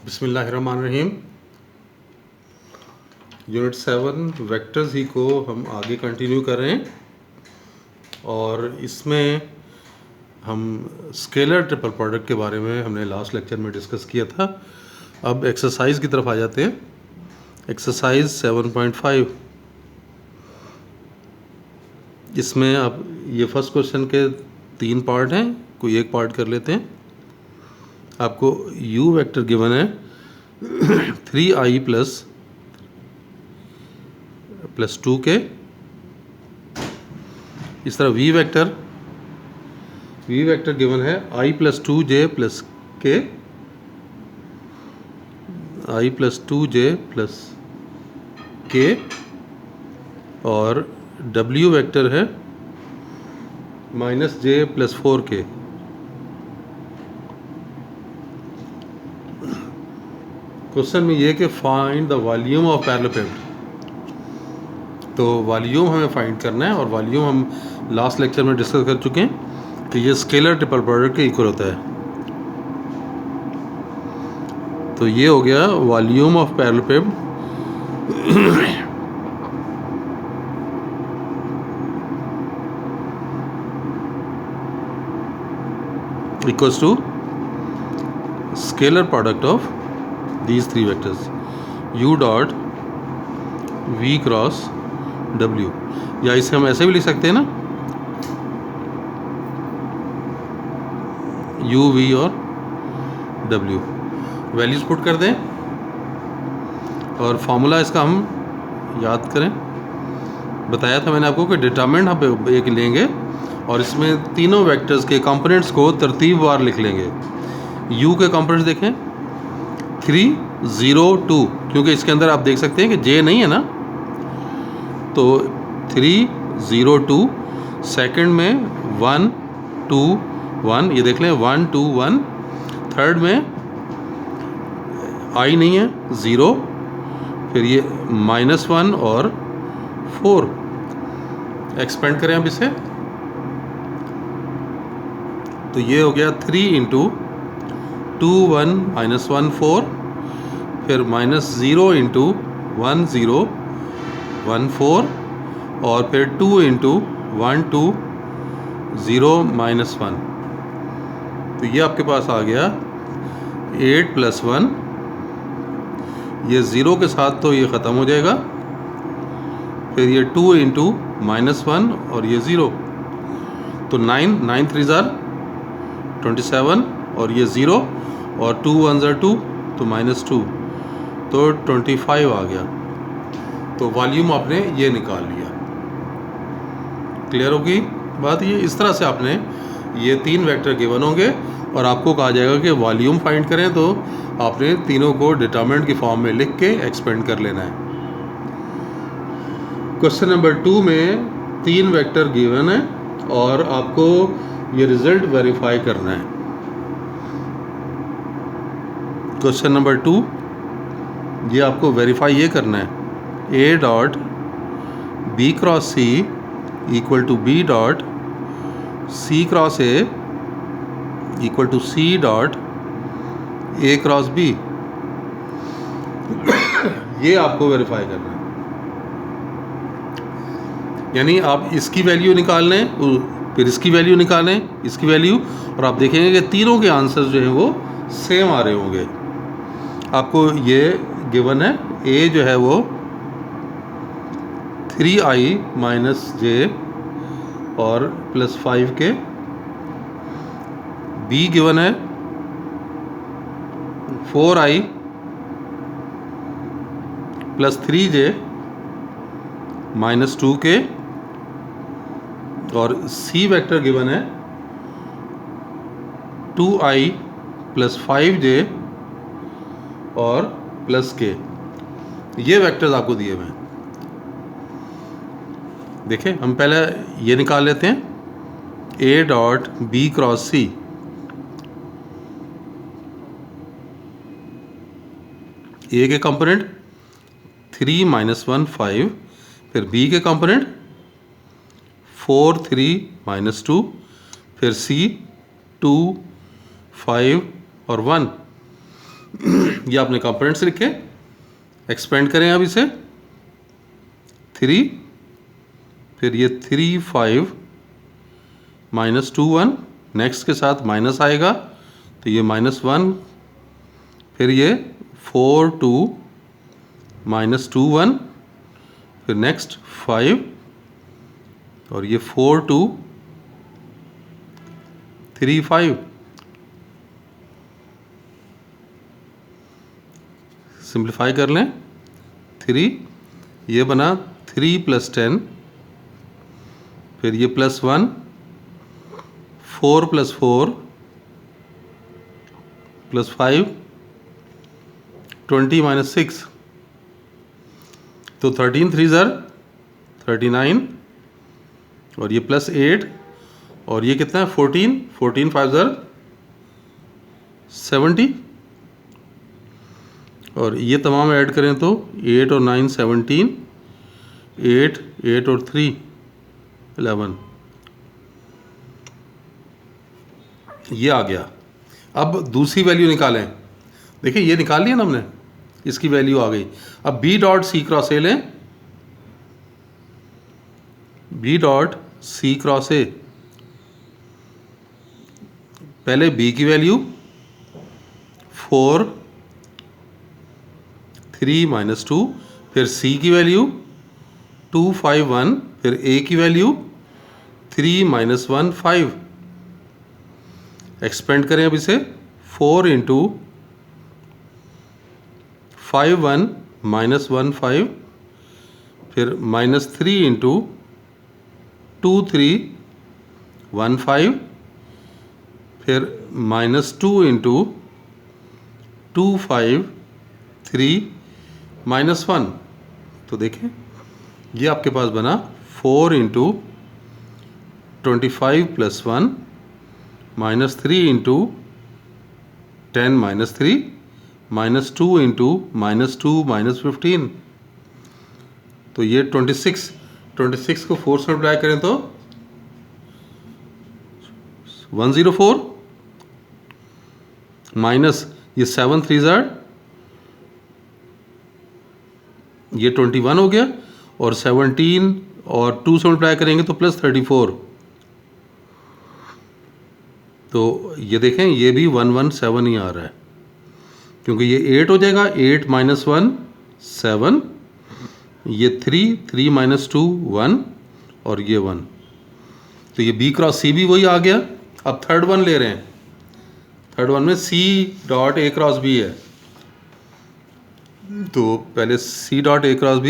बिस्मिल्लाहिर्रहमानिर्रहीम। Unit 7 vectors ही को हम आगे कंटिन्यू कर रहे हैं और इसमें हम स्केलर ट्रिपल प्रोडक्ट के बारे में हमने लास्ट लेक्चर में डिस्कस किया था। अब एक्सरसाइज की तरफ आ जाते हैं। एक्सरसाइज 7.5, इसमें अब ये फर्स्ट क्वेश्चन के 3 पार्ट हैं, कोई एक पार्ट कर लेते हैं। आपको u वेक्टर गिवन है 3i प्लस 2k। इस तरह v वेक्टर गिवन है i plus 2j plus k, i plus 2j plus k, और w वेक्टर है minus j plus 4k। Question में ये कि फाइंड द वॉल्यूम ऑफ पैरेललोपेप्ड, तो वॉल्यूम हमें फाइंड करना है और वॉल्यूम हम लास्ट लेक्चर में डिस्कस कर चुके हैं कि ये स्केलर ट्रिपल प्रोडक्ट के इक्वल होता है। तो ये हो गया volume of parallelepiped equals to scalar product of these 3 vectors u dot v cross w, या इसे हम ऐसे भी लिख सकते हैं ना, u v और w। वैल्यूज पुट कर दें और फॉर्मूला इसका हम याद करें। बताया था मैंने आपको कि डिटरमिनेंट हम एक लेंगे और इसमें तीनों वेक्टर्स के कंपोनेंट्स को तरतीबवार लिख लेंगे। u के कंपोनेंट्स देखें 3, 0, 2, क्योंकि इसके अंदर आप देख सकते हैं कि j नहीं है ना, तो 3, 0, 2। सेकंड में 1, 2, 1, ये देख लें 1, 2, 1। थर्ड में i नहीं है, 0, फिर ये -1 और 4। एक्सपेंड करें अब इसे, तो ये हो गया 3 इंटू 2, 1, -1, 4, फिर -0 इंटू 1, 0, 1, 4, और फिर 2 इंटू 1, 2, 0, -1। तो ये आपके पास आ गया 8 + 1। ये 0 के साथ तो ये ख़त्म हो जाएगा, फिर ये 2 इंटू -1 और ये 0, तो 9, 9 3 ज़ार 27, और ये 0 और 2 1 ज़ार 2, तो -2, तो 25 आ गया। तो वॉल्यूम आपने ये निकाल लिया। क्लियर होगी बात? ये इस तरह से आपने ये 3 वेक्टर गिवन होंगे और आपको कहा जाएगा कि वॉल्यूम फाइंड करें, तो आपने तीनों को डिटरमिनेंट की फॉर्म में लिख के एक्सपेंड कर लेना है। क्वेश्चन नंबर 2 में 3 वेक्टर गिवन है और आपको ये रिजल्ट वेरीफाई करना है। क्वेश्चन नंबर 2, ये आपको वेरीफाई ये करना है a dot b cross c equal to b dot c cross a equal to c dot a cross b। ये आपको वेरीफाई करना है, यानी आप इसकी वैल्यू निकाल लें, फिर इसकी वैल्यू निकालें, इसकी वैल्यू, और आप देखेंगे कि तीनों के आंसर जो हैं वो सेम आ रहे होंगे। आपको ये गिवन है a जो है वो 3i - j और +5k, b गिवन है 4i + 3j -2k, और c वेक्टर गिवन है 2i + 5j और +k। ये वेक्टर्स आपको दिए हुए हैं। देखें, हम पहले ये निकाल लेते हैं a dot b cross c। a के कंपोनेंट 3 - 1 5, फिर b के कंपोनेंट 4 3 -2, फिर c 2 5 और 1। ये आपने कंपोनेंट्स लिखे, एक्सपेंड करें अब इसे 3, फिर ये 3 5 माइनस 2 1, नेक्स्ट के साथ माइनस आएगा तो ये -1, फिर ये 4 2 -2 1, फिर नेक्स्ट 5 और ये 4 2 3 5। सिंप्लीफाई कर लें 3, ये बना 3 + 10, फिर ये +1, 4 + 4 + 5 20 - 6, तो 13 3 ज़र 39 और ये +8 और ये कितना है 14 14 5 ज़र 70 और ये तमाम ऐड करें तो 8 और 9 17, 8 8 और 3 11, ये आ गया। अब दूसरी वैल्यू निकालें, देखिए ये निकाल लिया ना हमने, इसकी वैल्यू आ गई। अब B dot C cross A लें, B dot C cross A, पहले B की वैल्यू 4 3 - 2, फिर C की वैल्यू 2 5 1, फिर A की वैल्यू 3 - 1 5। एक्सपेंड करें अब इसे 4 × 5 1 -1 5, फिर -3 × 2 3 1 5, फिर -2 × 2 5 3 -1। तो देखें ये आपके पास बना 4 × 25 + 1 -3 × 10 - 3 -2 × -2 -15। तो ये 26 को 4 से मल्टीप्लाई करें तो 104 माइनस ये 7 3 ज़र ये 21 हो गया और 17 और 2 से मल्टीप्लाई करेंगे तो +34। तो ये देखें ये भी 117 ही आ रहा है क्योंकि ये 8 हो जाएगा, 8 - 1 7, ये 3 3 - 2 1 और ये 1। तो ये B क्रॉस C भी वही आ गया। अब थर्ड वन ले रहे हैं, थर्ड वन में C dot A cross B है, तो पहले C dot A cross B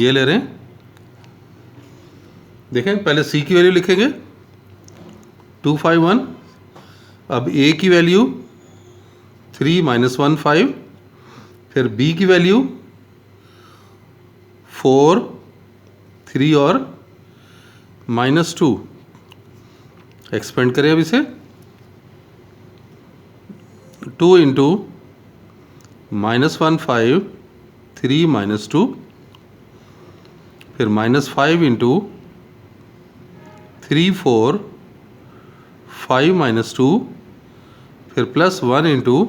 ये ले रहे हैं। देखें पहले C की वैल्यू लिखेंगे 2 5 1, अब A की वैल्यू 3 - 1 5, फिर B की वैल्यू 4 3 और -2। एक्सपेंड करें अब इसे 2 × -1 5 3 -2, फिर -5 × 3 4 5 -2, फिर +1 ×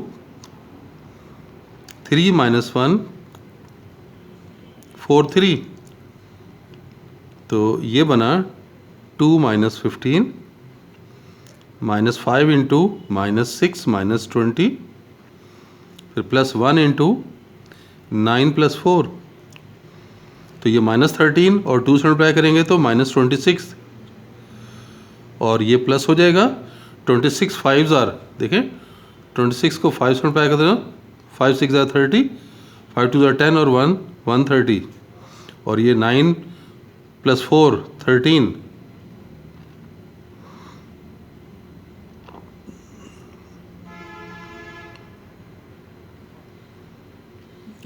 3 - 1 4 3। तो ये बना 2 - 15 -5 × -6 -20, फिर +1 × 9 + 4। तो ये -13 और 2 से मल्टीप्लाई करेंगे तो -26 और ये प्लस हो जाएगा 26 5 ज़ार। देखें 26 को 5 से मल्टीप्लाई कर देना, 5 6 ज़ार 30, 5 2 ज़ार 10 और 1 130 और ये 9 + 4 13।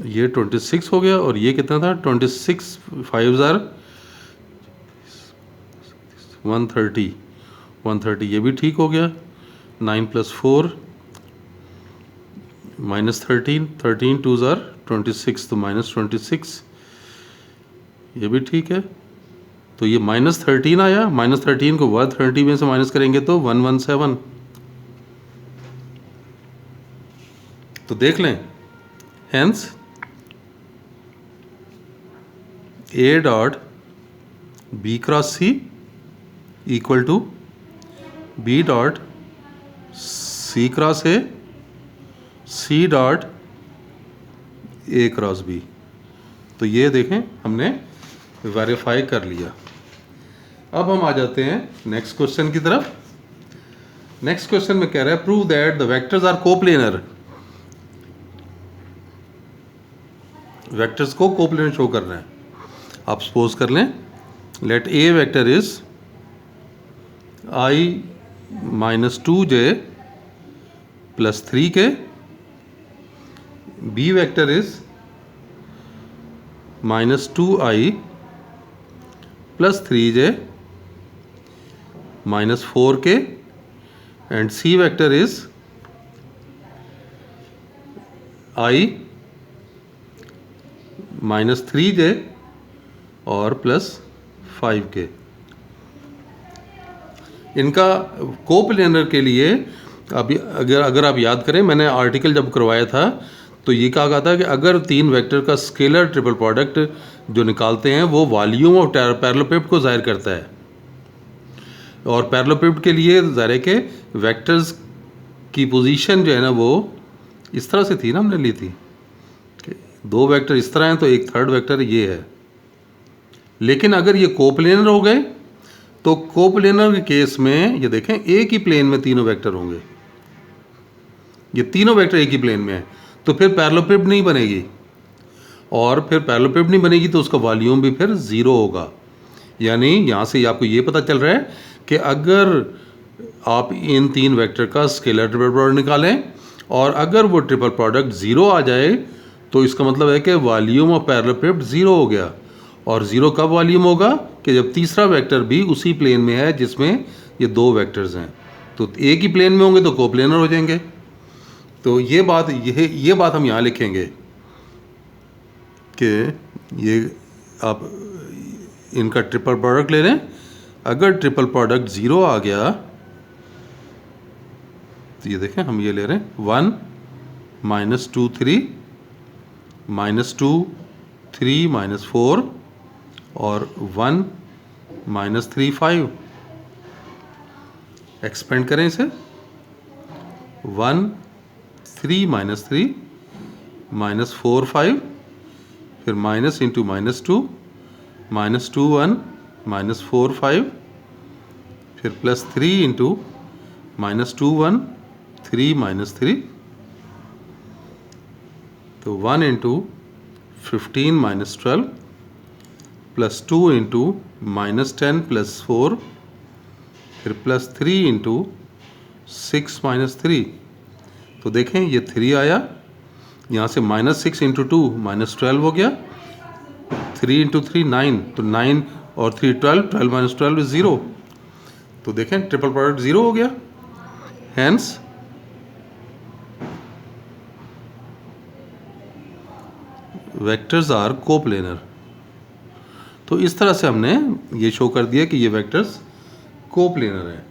ये 26 हो गया और ये कितना था 26 5 ज़ार 130 130, ये भी ठीक हो गया। 9 + 4 -13 13 2 ज़ार 26, तो -26 ये भी ठीक है। तो ये -13 आया, -13 को 130 में से माइनस करेंगे तो 117। तो देख लें, hence A dot B cross C equal to B dot C cross A, C dot A cross B. तो ये देखें हमने वेरीफाई कर लिया। अब हम आ जाते हैं नेक्स्ट क्वेश्चन की तरफ। नेक्स्ट क्वेश्चन में कह रहा है prove that the vectors are coplanar. Vectors को कोप्लेनर शो करना है। आप सपोज कर लें, let a vector is I minus 2j plus 3k, b vector is minus 2i plus 3j minus 4k, and C vector is i minus 3j और plus 5k। इनका coplanar के लिए अभी अगर आप याद करें, मैंने आर्टिकल जब करवाया था तो ये कहा गया था कि अगर तीन वेक्टर का स्केलर ट्रिपल प्रोडक्ट जो निकालते हैं वो वॉल्यूम ऑफ पैरेललोपिड को जाहिर करता है, और पैरेललोपिड के लिए ज़ाहिर है कि वेक्टर्स की पोजीशन जो है ना वो इस तरह से थी ना, हमने ली थी कि दो वेक्टर इस तरह हैं तो एक थर्ड वेक्टर ये है। लेकिन अगर ये कोप्लेनर हो गए तो कोप्लेनर के केस में ये देखें एक ही प्लेन में तीनों वेक्टर होंगे, ये तीनों वेक्टर एक ही प्लेन में है, तो फिर पैरेललोपिड नहीं बनेगी, और फिर पैरेललोपिड नहीं बनेगी तो उसका वॉल्यूम भी फिर ज़ीरो होगा। यानी यहाँ से आपको ये पता चल रहा है कि अगर आप इन तीन वेक्टर का स्केलर ट्रिपल प्रोडक्ट निकालें और अगर वो ट्रिपल प्रोडक्ट ज़ीरो आ जाए तो इसका मतलब है कि वॉल्यूम ऑफ पैरेललोपिड ज़ीरो हो गया। और ज़ीरो कब वॉल्यूम होगा कि जब तीसरा वेक्टर भी उसी प्लेन में है जिसमें ये दो वेक्टर्स हैं। तो एक ही प्लेन में होंगे तो कोप्लेनर हो जाएंगे। तो ये बात हम यहाँ लिखेंगे कि ये आप इनका ट्रिपल प्रोडक्ट ले लें। अगर ट्रिपल प्रोडक्ट ज़ीरो आ गया तो ये देखें हम ये ले रहे हैं 1 माइनस 2 3 माइनस 2 3 माइनस 4 और 1 माइनस 3 5। एक्सपेंड करें इसे 1 3 माइनस 3 माइनस 4 5, फिर minus into minus 2 minus 2 1 minus 4 5, फिर प्लस 3 इंटू माइनस 2 1 3 माइनस 3, तो 1 into 15 minus 12 plus 2 into minus 10 plus 4, फिर प्लस 3 इंटू 6 माइनस 3। तो देखें ये 3 आया, यहाँ से माइनस 6 इंटू 2 माइनस 12 हो गया, 3 इंटू 3 9, तो 9 और 3 12, 12 माइनस 12 इज 0। तो देखें ट्रिपल प्रोडक्ट 0 हो गया। Hence vectors are coplanar. तो इस तरह से हमने ये शो कर दिया कि ये वेक्टर्स कोप्लेनर है।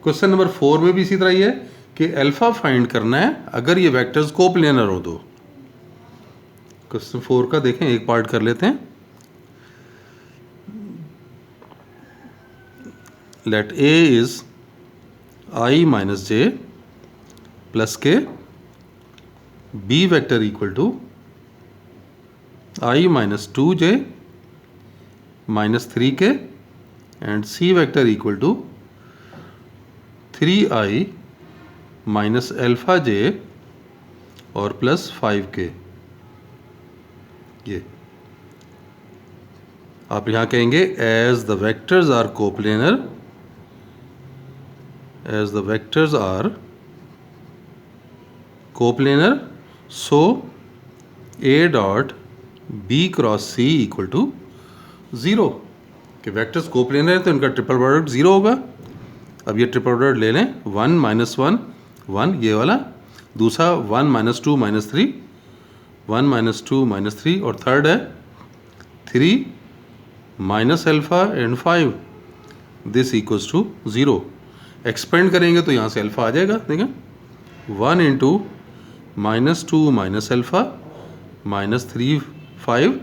क्वेश्चन नंबर 4 में भी इसी तरह ही है कि अल्फा फाइंड करना है अगर ये वेक्टर्स कोप्लेनर हो तो। क्वेश्चन 4 का देखें, एक पार्ट कर लेते हैं। Let A is I minus J plus K, B vector equal to I minus 2j minus 3k, and C vector equal to 3i minus alpha j और प्लस 5k। ये आप यहाँ कहेंगे as the vectors are coplanar, as the vectors are coplanar, so a dot B cross C equal to 0। कि vectors coplanar है तो इनका triple product 0 होगा। अब ये ट्रिपल प्रोडक्ट ले लें, 1 माइनस 1 1 ये वाला, दूसरा 1 माइनस 2 माइनस 3, 1 माइनस 2 माइनस 3, और थर्ड है 3 minus alpha and 5, this equals to 0। Expand करेंगे तो यहाँ से अल्फा आ जाएगा। देखें 1 इंटू -2 माइनस अल्फ़ा, -3 5,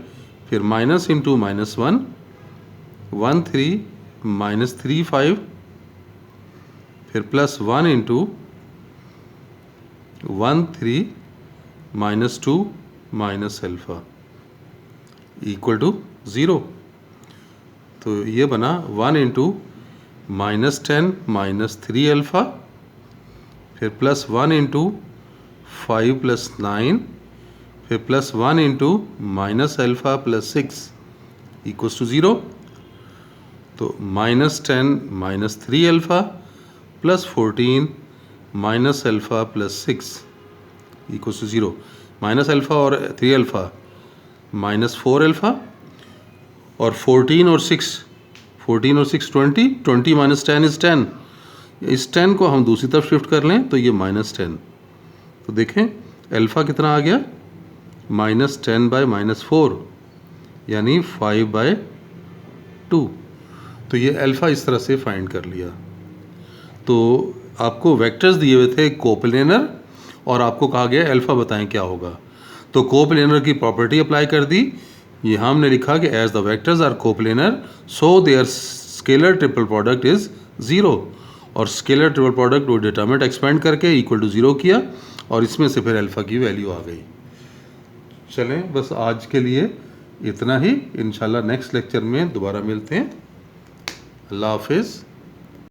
फिर माइनस इंटू -1 1 3 -3 5, फिर +1 into 1 3 -2 minus alpha equal to 0। तो ये बना 1 इंटू -10 -3 अल्फ़ा, फिर +1 इंटू 5 + 9, फिर +1 into minus alpha +6 equals to 0। तो -10 -3 alpha +14 minus alpha +6 equals to 0। Minus alpha और 3 अल्फ़ा -4 अल्फ़ा, और 14 और 6 20 20 माइनस 10 इज़ 10। इस 10 को हम दूसरी तरफ शिफ्ट कर लें तो ये -10। तो देखें अल्फ़ा कितना आ गया, -10 बाय -4 यानी 5/2। तो ये अल्फ़ा इस तरह से फाइंड कर लिया। तो आपको वेक्टर्स दिए हुए थे कोप्लेनर, और आपको कहा गया अल्फ़ा बताएं क्या होगा। तो कोप्लेनर की प्रॉपर्टी अप्लाई कर दी। ये हमने लिखा कि as the vectors are coplanar so their scalar triple product is 0, और स्केलर ट्रिपल प्रोडक्ट वो डिटरमिनेंट एक्सपेंड करके इक्वल टू 0 किया, और इसमें से फिर अल्फ़ा की वैल्यू आ गई। चलें, बस आज के लिए इतना ही। इंशाल्लाह नेक्स्ट लेक्चर में दोबारा मिलते हैं। अल्लाह हाफिज़।